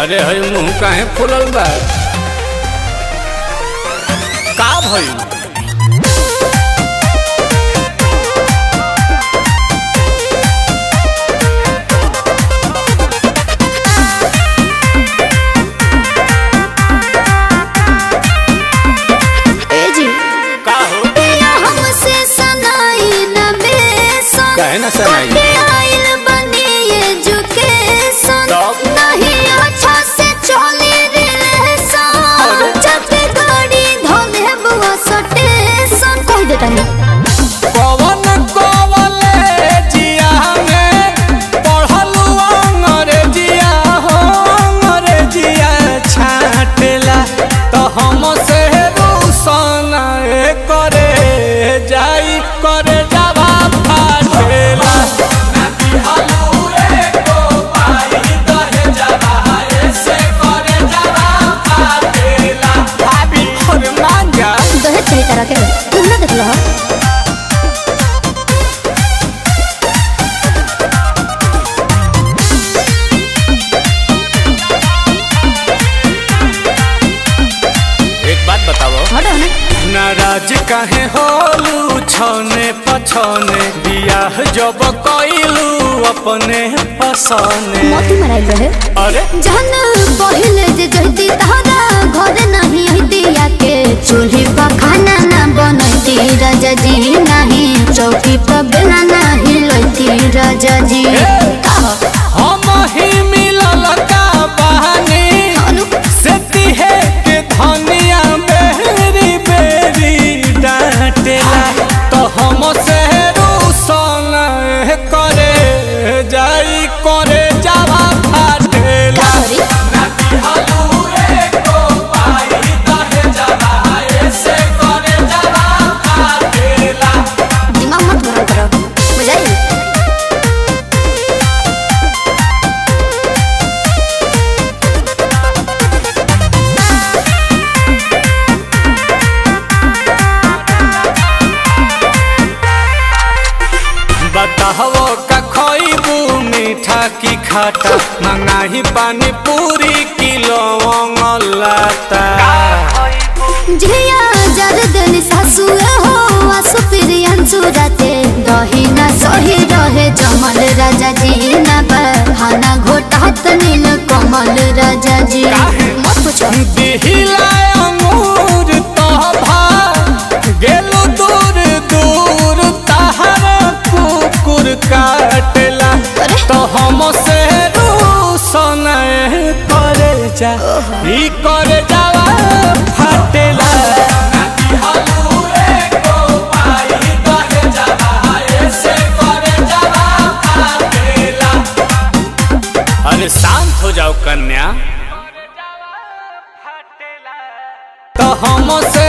अरे हई मुंह काहे फुलल बा? का भइल? काहे ना सनाई? नहीं अच्छा से चले रिलेशन जब गाड़ी धोले बुआ सटेशन कह देता है। कवन कॉलेजिया में पढ़लू अंग्रेजिया हो अंग्रेजिया छाटेला तो हम से रूसन करे जाई करे जावा फाटेला तरह के तुम ना देख लो। एक बात बताओ नाराज काहे होलू छने पछने बियाह जब कइलू अपने पसने मोती मराइल रहे। अरे जहन पहिले जे जहती तहरा घर नहीं हती आके चूल्ही पर खाना ना बनती राजा जी नहीं चौकी पर बेला नहीं लती राजा जी। हम ही मिलल का बहानी सेती है के धनिया बेरी बेरी डांटेला तो हम से रूसन करे जाई करे जावा फाटेला दिमाग मत गरम करो बुझाई। बताहो का खोइबू मीठा की खाटा मंगाही पानी पूरी किलो लाता झिया जरदन सासु हो आसु प्रियंसु राते दही ना सही रहे जमल राजा जी ना बहाना घोटात नील कमल राजा जी। मत पूछो दिहिला अंगूर तो भा गेलु दूर दूर तहर कुकुर काटेला तो हम से रूसन करे जा ई करे जावा फाटेला अरे शांत हो जाओ कन्या तो हम से